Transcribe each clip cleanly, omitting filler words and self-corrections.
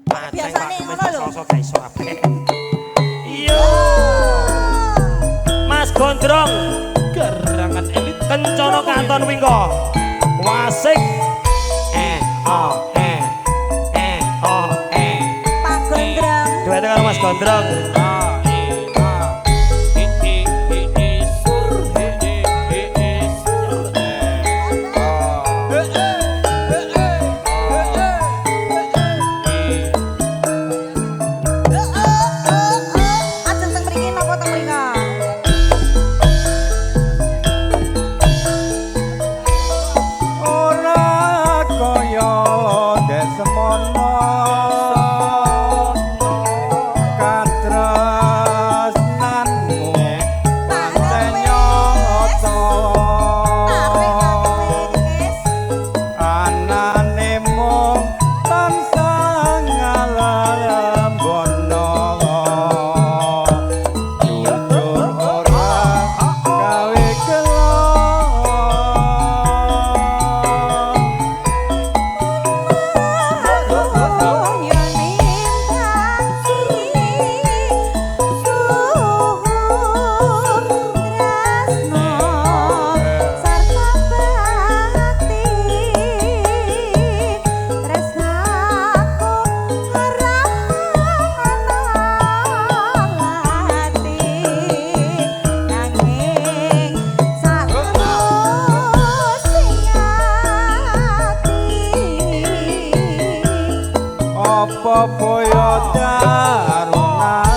Biasane ngono lho. Sosok gak iso apik. Yo. Mas Gondrong, gerangan elit kencana kanton wingko. Wasik. Oh. Pak Gondrong. Duet karo Mas Gondrong. Ajeng teng mriki napa teng mrika? Ora kaya dek semono katresnanmu pancen nyata anane mung tansah ngalembono jujur ora gawe kelo apa boyo darunane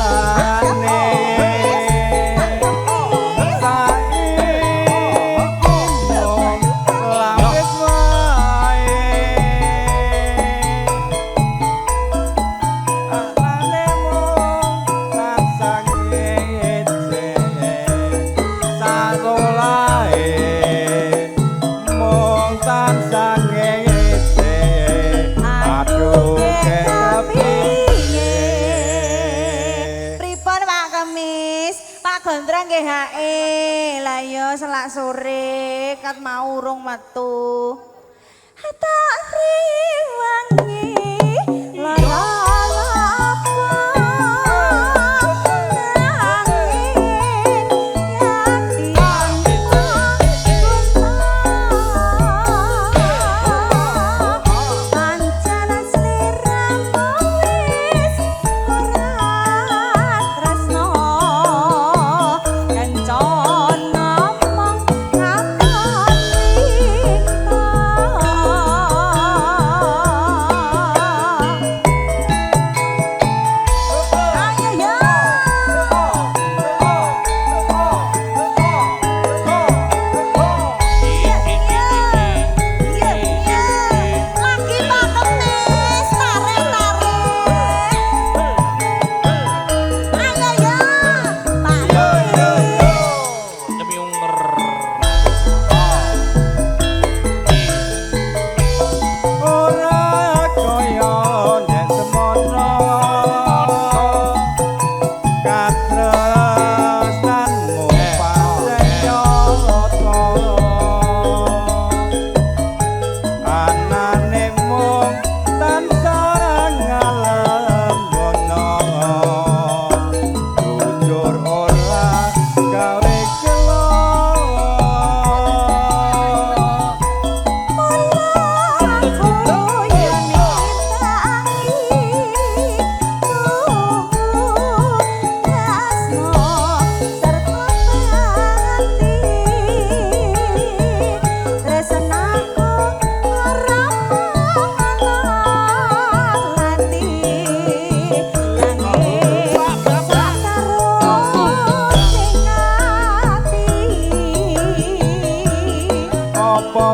saiki mung lapis wae anane mung tansah ngece sarolae mung tansah ngece aduh Pripun Pak Kemis? Pak Gondrong nggih hae. Lah ya selak sore kat mau urung metu. Tak riwangi la la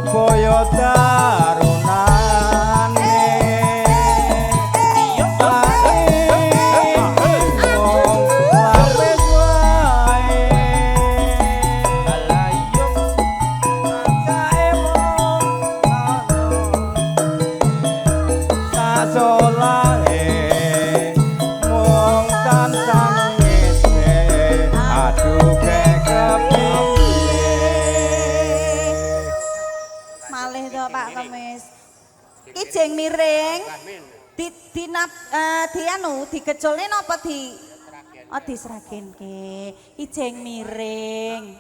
boyo darunane lapis wae sasolae mung tansah ngece aduh kepiye malih to Pak Kemis. Ki jeng miring. digeculne napa di oh diseragenke ijeng miring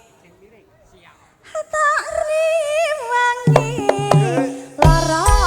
tak riwangi lara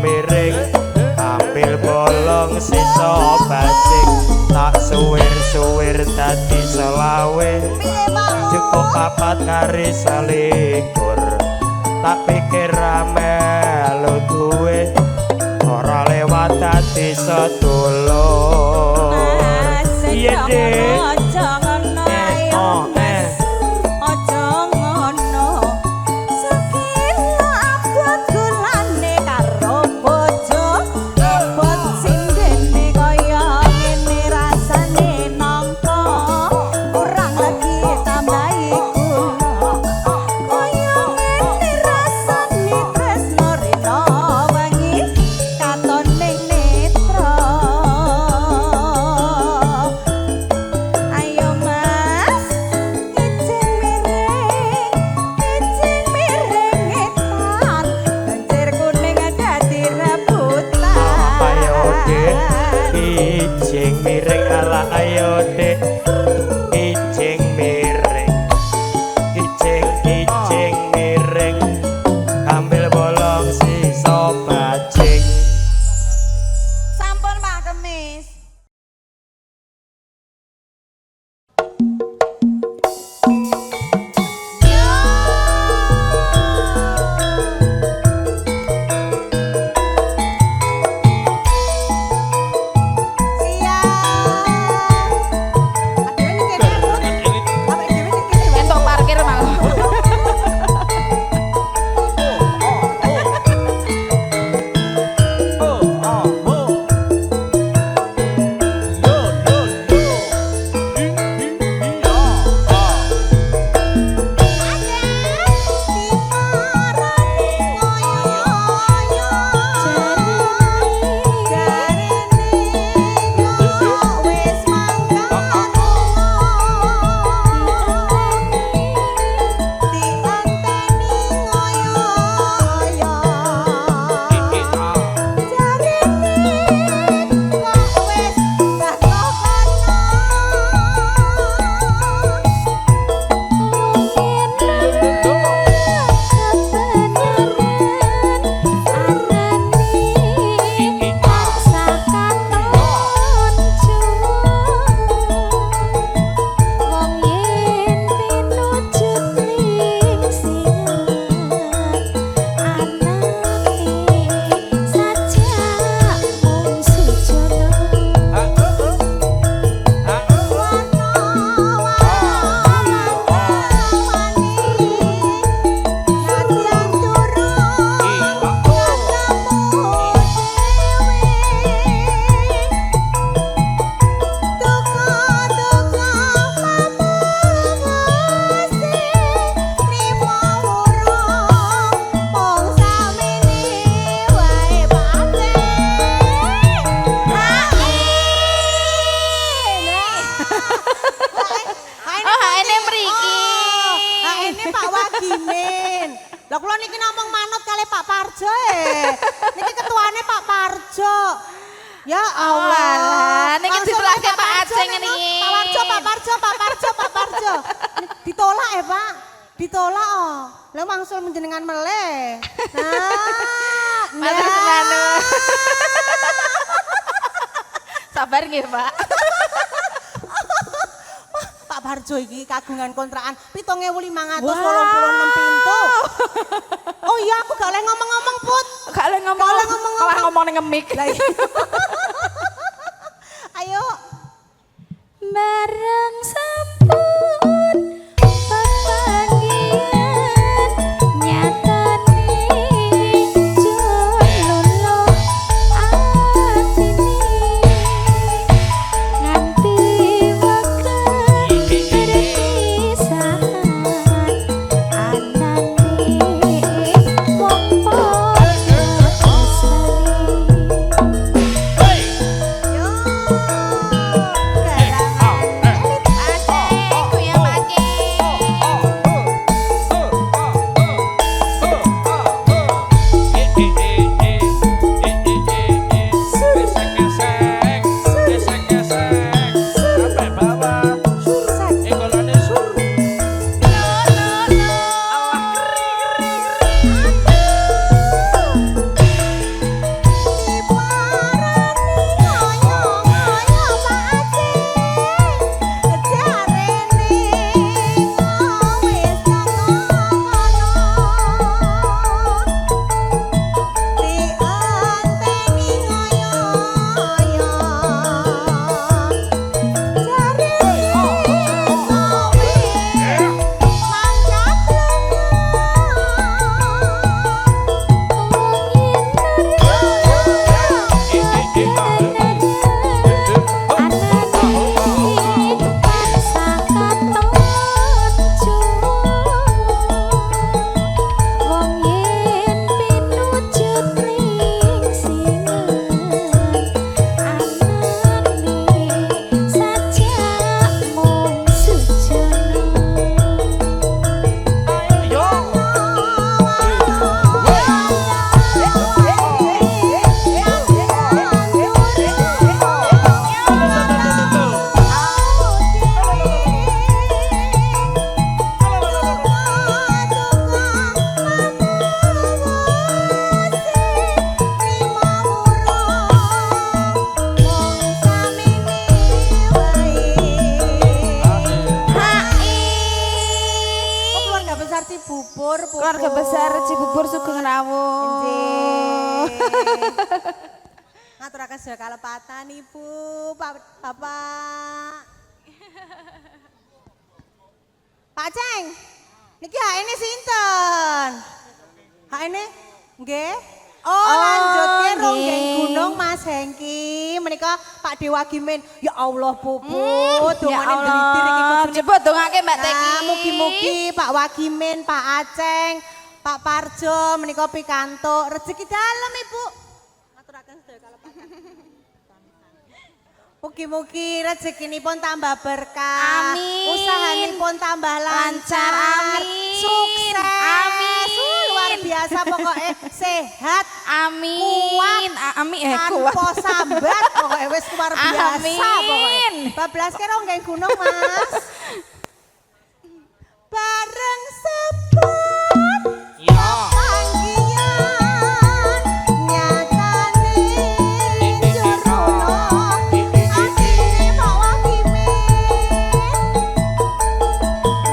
miring ambil bolong sisa bajing tak suwir-suwir dadi selawe cukup papat kari selikur tak pikir rame lu duwe ora lewat dadi sedulur iya deh Ayo Ya Allah. Walah, niki Langsung ditelake Pak Pak Parjo Aceng niki. niki. Pak Parjo. Ditolak ya, Pak. Ditolak oh. Lah mangsul menjenengan meleh. Nah, Matur tenan. Sabar nggih, Pak. Pak Parjo iki kagungan kontrakan 7.586 Wow. pintu. Oh iya, aku gak oleh ngomong-ngomong, Put. Gak oleh ngomong. Gak oleh ngomong-ngomong. Malah ngomong ning ngemik. Ayo. Bareng sampun pepanggian nyatane jololo atine nganti wektu perpisahan anane wong padha Yo. Garangan. Keluarga besar Cibubur Sugeng Rawuh. Ngaturaken sedaya kalepatan Ibu, Bapak. Pak Ceng, niki ini sinten? ini nggih. Oh, lanjutke ronggeng gunung Mas Hengki. Menika Pak Dewa Gimin. Ya Allah, Puput, dongane ndritir iki kudu coba dongake Mbak Teki. Nah, mugi-mugi Pak Wagimin, Pak Aceng, Pak Parjo menika pikantuk rezeki dalem, Ibu. Ngaturaken sedaya kalepatan. Mugi-mugi rezekinipun tambah berkah. Amin. Usahanipun tambah lancar. Amin. Sukses. Amin. Luar biasa pokoknya sehat. Amin. Kuat. Amin. Tanpa Kuat. sambat pokoknya wis luar biasa pokoknya. Amin. Bablas kira nggih gunung, Mas. Bareng sepon. Ya. Panggian nyatane jurono atine Pak Wagimin.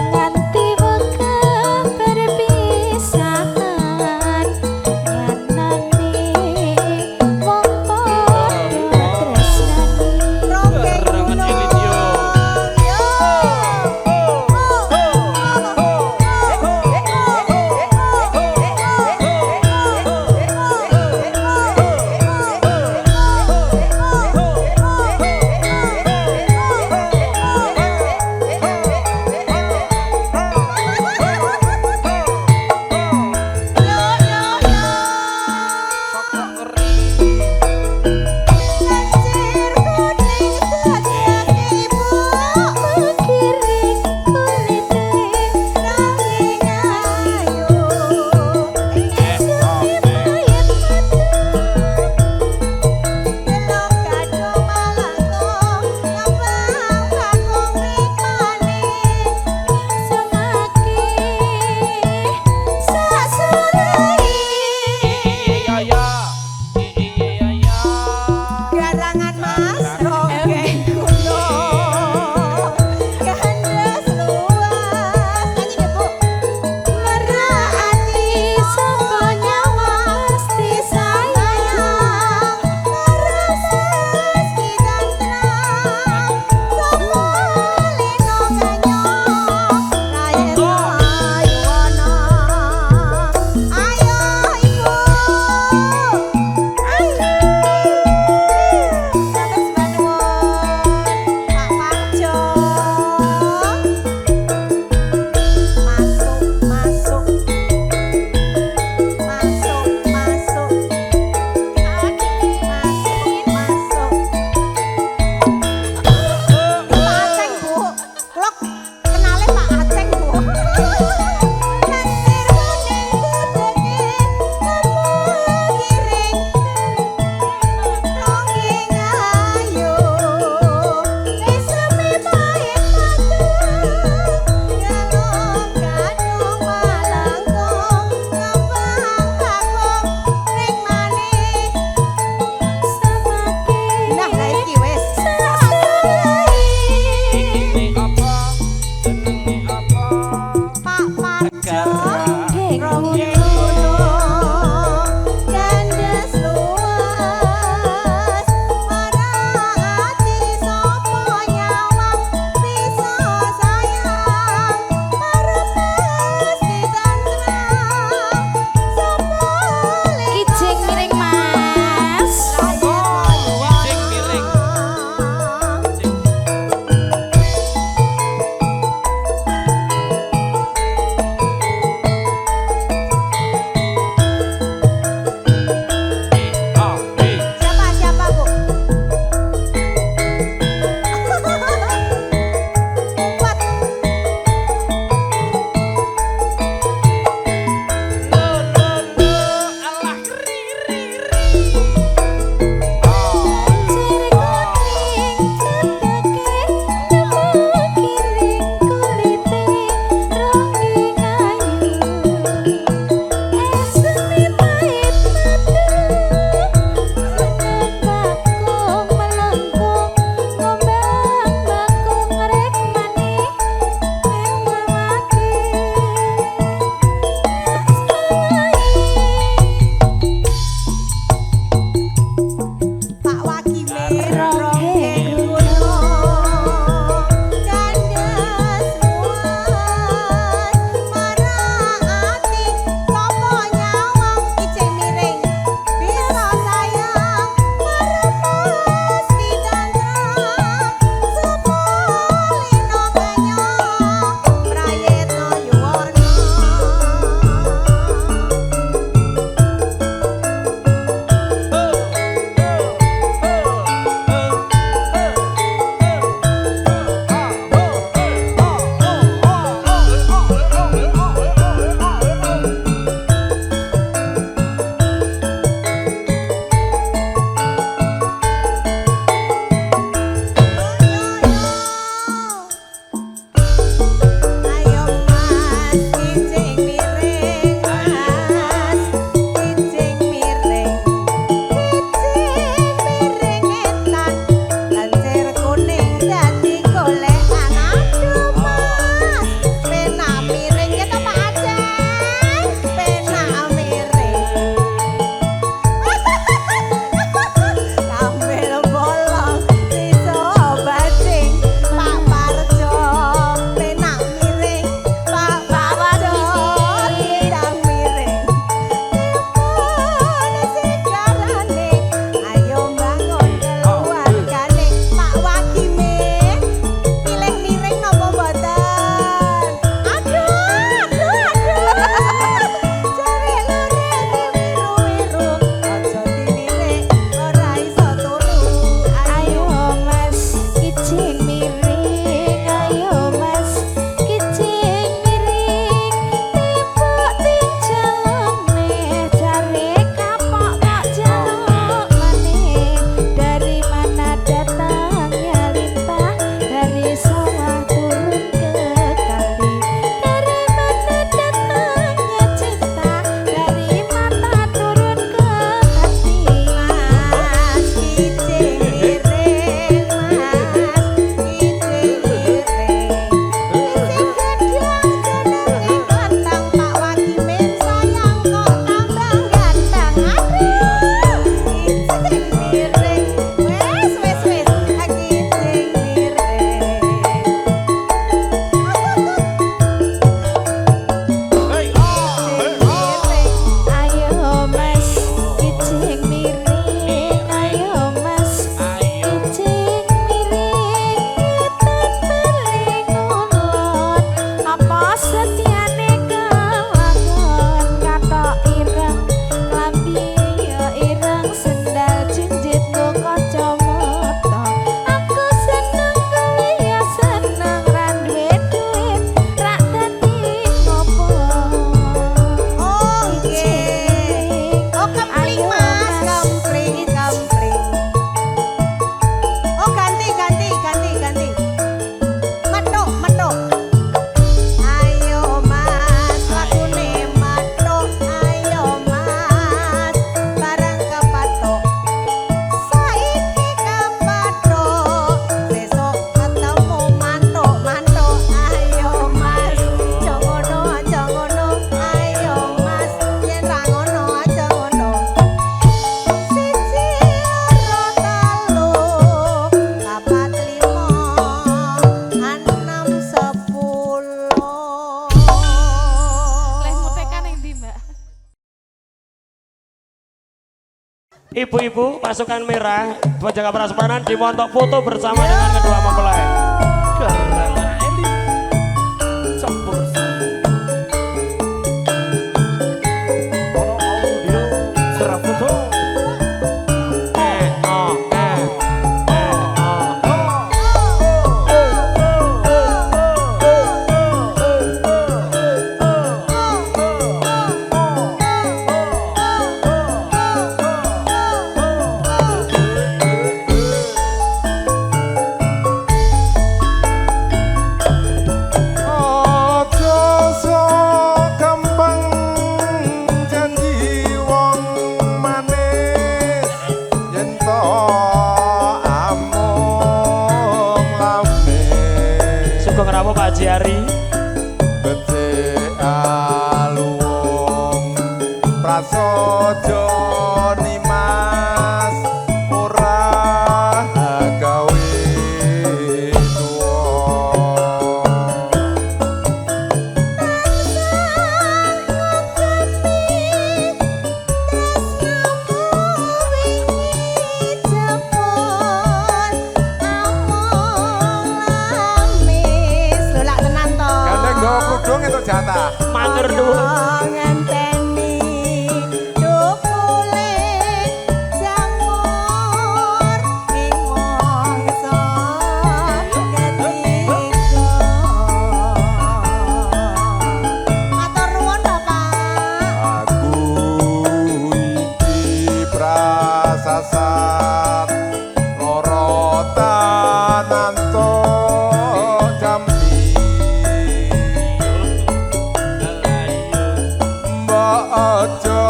Nanti bakal perpisahan nyanane wong padha tresnani. Ronggeng Barengan gunung. ini, yo. Yo. Ibu-ibu pasukan merah penjaga prasmanan dimontok foto bersama dengan kedua mempelai. Keren. Campur. Serap foto. Sugeng rawuh Pak Jiari. Becik aluwung prasaja nimas ora gawe tuwa. Gandeng go kudung entuk jatah. Matur nuwun. Aku iki prasasat loro tananto jambi mbok aja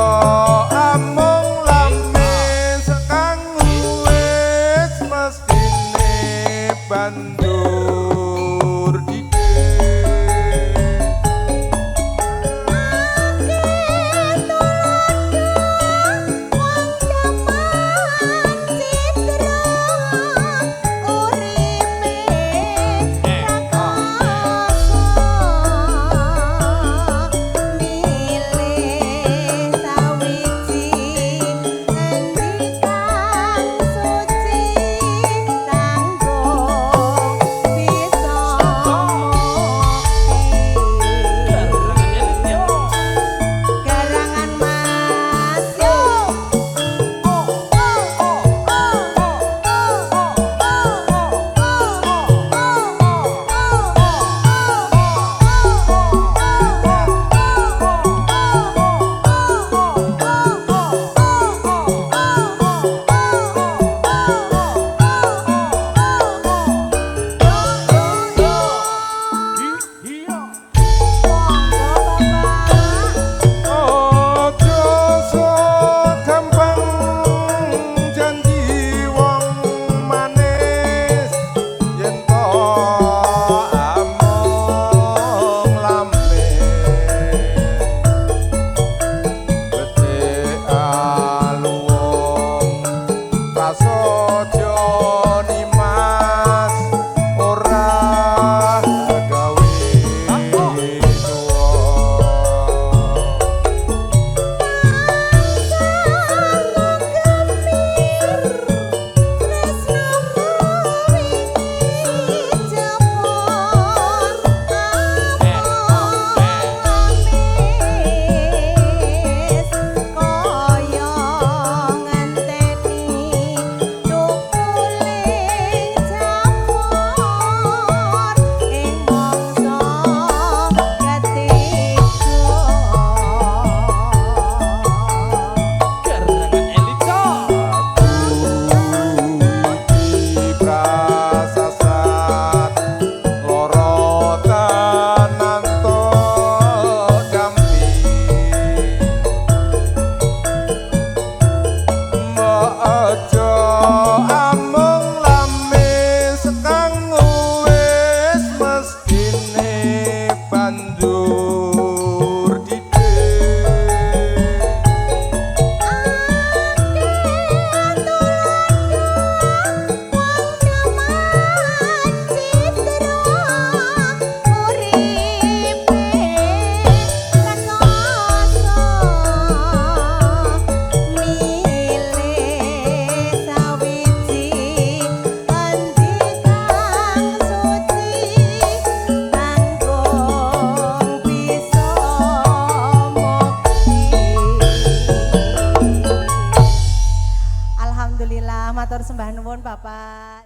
amung lamis kang wis mestine bandur didek. matur sembah nuwun Bapak.